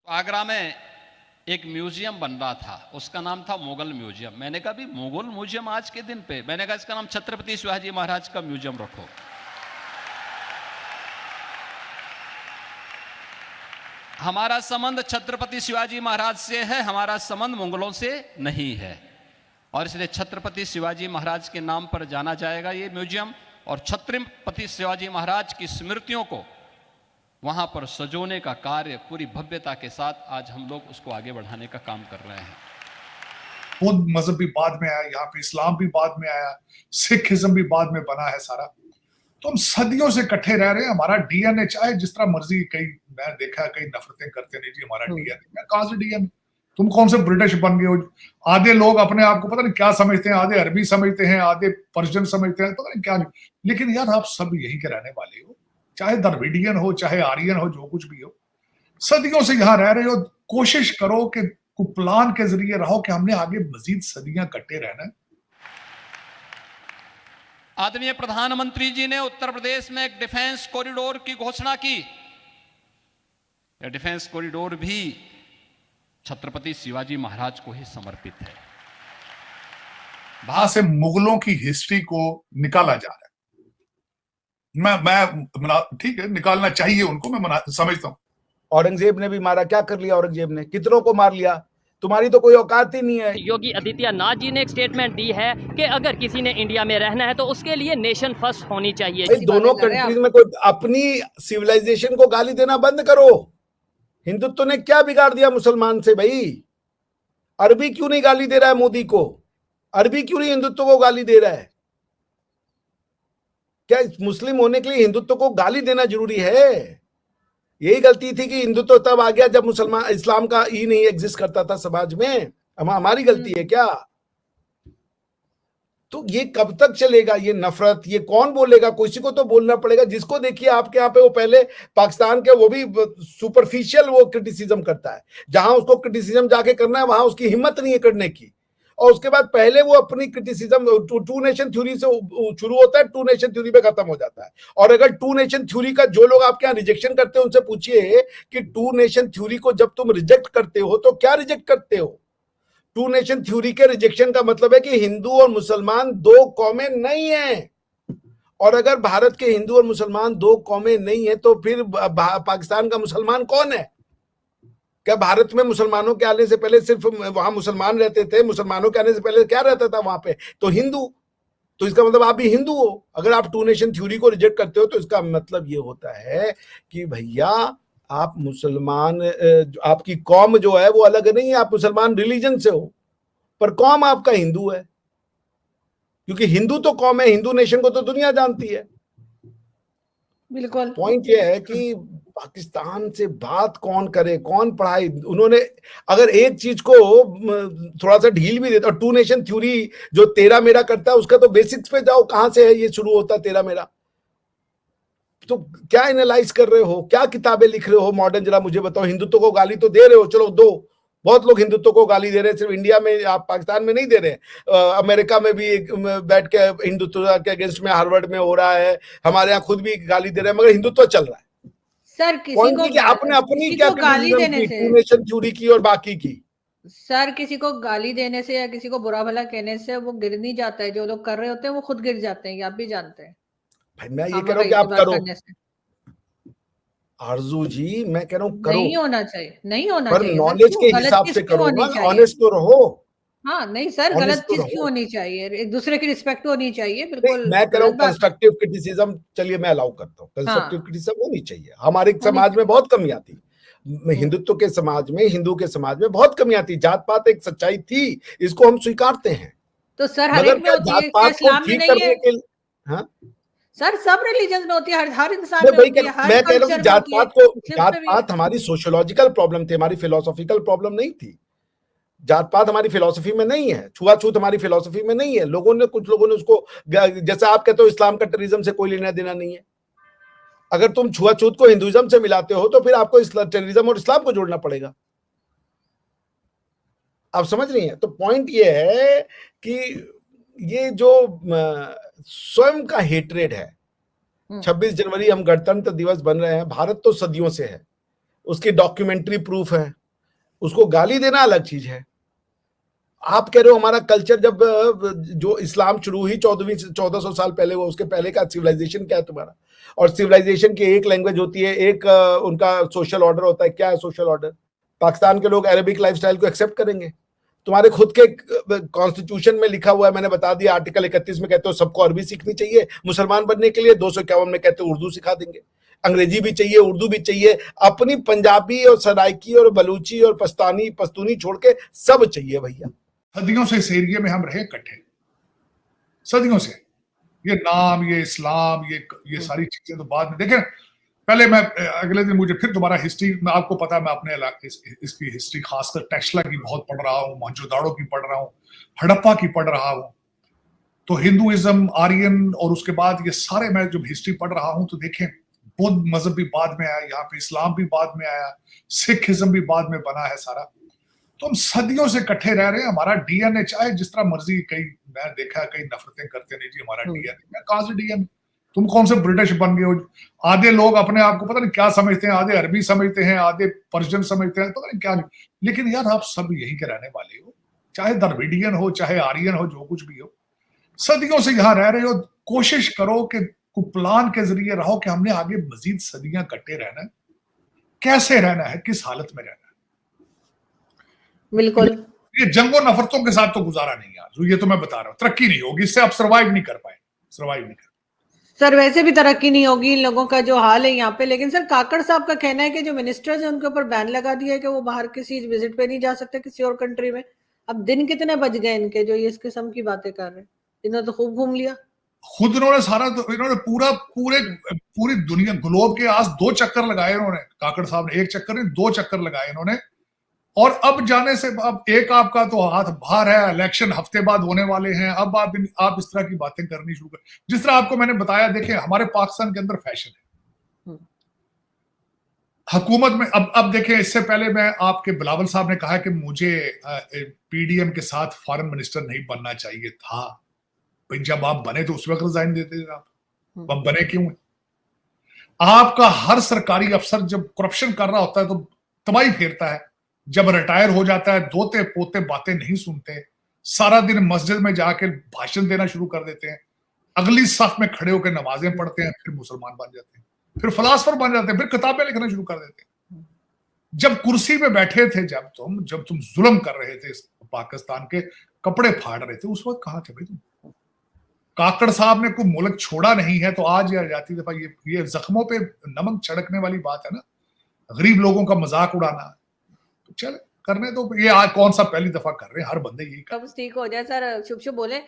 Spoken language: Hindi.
आगरा में एक म्यूजियम बन रहा था, उसका नाम था मुगल म्यूजियम। मैंने कहा भी मुगल म्यूजियम आज के दिन पे, मैंने कहा इसका नाम छत्रपति शिवाजी महाराज का म्यूजियम रखो। हमारा संबंध छत्रपति शिवाजी महाराज से है, हमारा संबंध मुगलों से नहीं है, और इसलिए छत्रपति शिवाजी महाराज के नाम पर जाना जाएगा ये म्यूजियम। और छत्रपति शिवाजी महाराज की स्मृतियों को वहां पर सजोने का कार्य पूरी भव्यता के साथ आज हम लोग उसको आगे बढ़ाने का काम कर रहे हैं। बौद्ध मजहब भी बाद में आया, यहाँ पे इस्लाम भी बाद में आया, सिखिज्म भी बाद में बना है सारा। तो हम सदियों से इकट्ठे रह रहे हैं। हमारा डीएनए चाहे जिस तरह मर्जी, कई मैं देखा कई नफरतें करते, नहीं जी हमारा डीएनए, कहां से डीएनए, तुम कौन से ब्रिटिश बन गए हो। आधे लोग अपने आप को पता नहीं क्या समझते हैं, आधे अरबी समझते हैं, आधे पर्शियन समझते हैं, पता नहीं क्या। लेकिन यार आप सब यही के रहने वाले हो, चाहे द्रविडियन हो चाहे आर्यन हो, जो कुछ भी हो, सदियों से यहां रह रहे हो। कोशिश करो कि प्लान के जरिए रहो कि हमने आगे मजीद सदियां कट्टे रहना है। आदरणीय प्रधानमंत्री जी ने उत्तर प्रदेश में एक डिफेंस कॉरिडोर की घोषणा की। यह डिफेंस कॉरिडोर भी छत्रपति शिवाजी महाराज को ही समर्पित है। वहां से मुगलों की हिस्ट्री को निकाला जा रहा है। मैं ठीक है, निकालना चाहिए उनको, मैं समझता हूं। औरंगजेब ने भी मारा, क्या कर लिया औरंगजेब ने, कितनों को मार लिया, तुम्हारी तो कोई औकात ही नहीं है। योगी आदित्यनाथ जी ने एक स्टेटमेंट दी है कि अगर किसी ने इंडिया में रहना है तो उसके लिए नेशन फर्स्ट होनी चाहिए। दोनों कंट्रीज में कोई अपनी सिविलाइजेशन को गाली देना बंद करो। हिंदुत्व ने क्या बिगाड़ दिया मुसलमान से भाई? अरबी क्यों नहीं गाली दे रहा है मोदी को? अरबी क्यों नहीं हिंदुत्व को गाली दे रहा है? क्या मुस्लिम होने के लिए हिंदुत्व को गाली देना जरूरी है? यही गलती थी कि हिंदुत्व तब आ गया जब मुसलमान, इस्लाम का ही नहीं एग्जिस्ट करता था समाज में। हमारी गलती है क्या? तो ये कब तक चलेगा ये नफरत? ये कौन बोलेगा? किसी को तो बोलना पड़ेगा। जिसको देखिए आपके यहाँ पे, वो पहले पाकिस्तान के, वो भी सुपरफिशियल वो क्रिटिसिज्म करता है। जहां उसको क्रिटिसिज्म जाके करना है वहां उसकी हिम्मत नहीं है करने की। और उसके बाद पहले वो अपनी क्रिटिसिज्म टू नेशन थ्योरी से शुरू होता है, टू नेशन थ्योरी पे खत्म हो जाता है। और अगर टू नेशन थ्योरी का जो लोग आपके यहाँ रिजेक्शन करते हो उनसे पूछिए कि टू नेशन थ्योरी को जब तुम रिजेक्ट करते हो तो क्या रिजेक्ट करते हो? टू नेशन थ्योरी के रिजेक्शन का मतलब है कि हिंदू और मुसलमान दो कौमें नहीं है। और अगर भारत के हिंदू और मुसलमान दो कौमें नहीं है तो फिर पाकिस्तान का मुसलमान कौन है? क्या भारत में मुसलमानों के आने से पहले सिर्फ वहां मुसलमान रहते थे? मुसलमानों के आने से पहले क्या रहता था वहां पे? तो हिंदू। तो इसका मतलब आप भी हिंदू हो। अगर आप टू नेशन थ्योरी को रिजेक्ट करते हो तो इसका मतलब ये होता है कि भैया आप मुसलमान, आपकी कौम जो है वो अलग नहीं है। आप मुसलमान रिलीजन से हो पर कौम आपका हिंदू है, क्योंकि हिंदू तो कौम है। हिंदू नेशन को तो दुनिया जानती है। बिल्कुल। पॉइंट ये है कि पाकिस्तान से बात कौन करे, कौन पढ़ाई? उन्होंने अगर एक चीज को थोड़ा सा ढील भी देता, टू नेशन थ्योरी जो तेरा मेरा करता है उसका तो बेसिक्स पे जाओ, कहां से है ये शुरू होता तेरा मेरा? तो क्या एनालाइज कर रहे हो, क्या किताबें लिख रहे हो मॉडर्न? जरा मुझे बताओ। हिंदुत्व को गाली तो दे रहे हो, चलो दो, बहुत लोग हिंदुत्व को गाली दे रहे हैं। सिर्फ इंडिया में, आप पाकिस्तान में नहीं दे रहे, अमेरिका में भी बैठ के हिंदुत्व के अगेंस्ट में हार्वर्ड में हो रहा है, हमारे यहाँ खुद भी गाली दे रहे हैं, मगर हिंदुत्व चल रहा है। सर किसी को आपने अपनी क्या गाली देने से, टू नेशन थ्योरी की और बाकी की? सर किसी को गाली देने से या किसी को बुरा भला कहने से वो गिर नहीं जाता है। जो लोग कर रहे होते हैं वो खुद गिर जाते हैं, ये आप भी जानते हैं। भाई मैं ये कह रहा हूँ कि आप करो आरजू जी, मैं कह रहा हूँ करो। नहीं होना चाहिए, नहीं होना पर चाहिए। नॉलेज के हिसाब से करो ना, ऑनेस्ट तो रहो। हाँ नहीं सर, गलत चीज क्यों होनी चाहिए? एक दूसरे की रिस्पेक्ट होनी चाहिए। बिल्कुल मैं कह रहा हूँ कंस्ट्रक्टिव क्रिटिसिज्म, चलिए मैं अलाउ करता हूँ, कंस्ट्रक्टिव क्रिटिसिज्म होनी चाहिए। हमारे समाज में बहुत कमी आती, हिंदुत्व के समाज में, हिंदू के समाज में बहुत कमी आती। जात पात एक सच्चाई थी, इसको हम स्वीकारते हैं। तो सर हर एक में होती है, इस्लाम में नहीं है। हाँ सर, सब रिलीजन में होती है, हर इंसान में होती है। मैं कह रहा हूँ जात पात हमारी सोशियोलॉजिकल प्रॉब्लम थी, हमारी फिलोसॉफिकल प्रॉब्लम नहीं थी। जात पात हमारी फिलॉसफी में नहीं है, छुआछूत हमारी फिलॉसफी में नहीं है। लोगों ने, कुछ लोगों ने उसको, जैसा आप कहते हो इस्लाम का टेररिज्म से कोई लेना देना नहीं है। अगर तुम छुआछूत को हिंदुइज्म से मिलाते हो तो फिर आपको टेररिज्म और इस्लाम को जोड़ना पड़ेगा। आप समझ रही हैं? तो पॉइंट ये है कि ये जो स्वयं का हेट्रेड है, 26 जनवरी हम गणतंत्र दिवस बन रहे हैं, भारत तो सदियों से है, उसकी डॉक्यूमेंट्री प्रूफ है। उसको गाली देना अलग चीज है। आप कह रहे हो हमारा कल्चर, जब जो इस्लाम शुरू ही 1400 साल पहले हुआ, उसके पहले का सिविलाइजेशन क्या है तुम्हारा? और सिविलाइजेशन की एक लैंग्वेज होती है, एक उनका सोशल ऑर्डर होता है। क्या है सोशल ऑर्डर? पाकिस्तान के लोग अरेबिक लाइफस्टाइल को एक्सेप्ट करेंगे? तुम्हारे खुद के कॉन्स्टिट्यूशन में लिखा हुआ है, मैंने बता दिया, आर्टिकल 31 में कहते हो सबको अरबी सीखनी चाहिए मुसलमान बनने के लिए, 251 में कहते हो उर्दू सिखा देंगे, अंग्रेजी भी चाहिए, उर्दू भी चाहिए, अपनी पंजाबी और सराइकी और बलूची और पश्तूनी छोड़ के सब चाहिए भैया। सदियों से इस एरिया में हम रहे इकट्ठे, सदियों से। ये नाम, ये इस्लाम, ये सारी चीजें तो बाद में देखें। पहले मैं अगले दिन मुझे फिर दोबारा हिस्ट्री में, आपको पता है मैं अपने इलाके इसकी हिस्ट्री खासकर टेक्सला की बहुत पढ़ रहा हूँ, मोहनजोदाड़ो की पढ़ रहा हूँ, हड़प्पा की पढ़ रहा हूँ। तो हिंदुइज्म, आर्यन और उसके बाद ये सारे मैं जब हिस्ट्री पढ़ रहा हूँ तो देखें बौद्ध मजहब भी बाद में आया, यहाँ पे इस्लाम भी बाद में आया, सिखिज्म भी बाद में बना है सारा। तो हम सदियों से इकट्ठे रह रहे हैं। हमारा डीएनए चाहे जिस तरह मर्जी, कई मैं देखा कई नफरतें करते, नहीं जी हमारा डीएनए, कहां से डीएनए? तुम कौन से ब्रिटिश बन गए हो? आधे लोग अपने आप को पता नहीं क्या समझते हैं, आधे अरबी समझते हैं, आधे पर्शियन समझते हैं, पता नहीं क्या। लेकिन यार आप सब यहीं के रहने वाले हो, चाहे द्रविडियन हो, चाहे आर्यन हो, जो कुछ भी हो, सदियों से यहाँ रह रहे हो। कोशिश करो कि प्लान के जरिए रहो कि हमने आगे मजीद सदियां इकट्ठे रहना है, कैसे रहना है, किस हालत में रहना है। बिल्कुल। ये जंगों नफरतों के साथ तो गुजारा नहीं यार, ये तो मैं बता रहा हूँ, तरक्की नहीं होगी, इससे आप सर्वाइव नहीं कर पाए, सर्वाइव नहीं कर। सर वैसे भी तरक्की नहीं होगी इन लोगों का जो हाल है यहाँ पे। लेकिन सर काकड़ साहब का कहना है कि जो मिनिस्टर्स है उनके ऊपर बैन लगा दिया है कि वो बाहर किसी विजिट पे नहीं जा सकते किसी और कंट्री में। अब दिन कितने बज गए इनके जो ये इस किस्म की बातें कर रहे हैं? इन्होंने तो खूब घूम लिया खुद, इन्होंने सारा, तो इन्होंने पूरी दुनिया, ग्लोब के आज 2 चक्कर लगाए इन्होंने। काकड़ साहब ने 1 चक्कर नहीं 2 चक्कर लगाए इन्होंने। और अब जाने से, अब एक आपका तो हाथ बाहर है, इलेक्शन हफ्ते बाद होने वाले हैं, अब आप इस तरह की बातें करनी शुरू कर। जिस तरह आपको मैंने बताया, देखें हमारे पाकिस्तान के अंदर फैशन है हुकूमत में। अब देखें, इससे पहले मैं आपके बिलावल साहब ने कहा कि मुझे पीडीएम के साथ फॉरेन मिनिस्टर नहीं बनना चाहिए था। भाई जब आप बने तो उस वक्त रिजाइन देते थे आप, अब बने क्यों? आपका हर सरकारी अफसर जब करप्शन कर रहा होता है तो तबाही फेरता है। जब रिटायर हो जाता है, दोते पोते बातें नहीं सुनते, सारा दिन मस्जिद में जाके भाषण देना शुरू कर देते हैं, अगली सफ में खड़े होकर नमाजें पढ़ते हैं, फिर मुसलमान बन जाते हैं, फिर फिलासफर बन जाते हैं, फिर किताबें लिखना शुरू कर देते हैं। जब कुर्सी पे बैठे थे, जब तुम जुल्म कर रहे थे, पाकिस्तान के कपड़े फाड़ रहे थे, उस वक्त कहां थे भाई तुम? काकड़ साहब ने कोई मुल्क छोड़ा नहीं है, तो आज ये जाती दफा ये जख्मों पे नमक छिड़कने वाली बात है ना, गरीब लोगों का मजाक उड़ाना। तो चल करने दो, ये आज कौन सा पहली दफा कर रहे हैं, हर बंदे यही कर। कब ठीक हो जाए सर, शुभ शुभ बोले।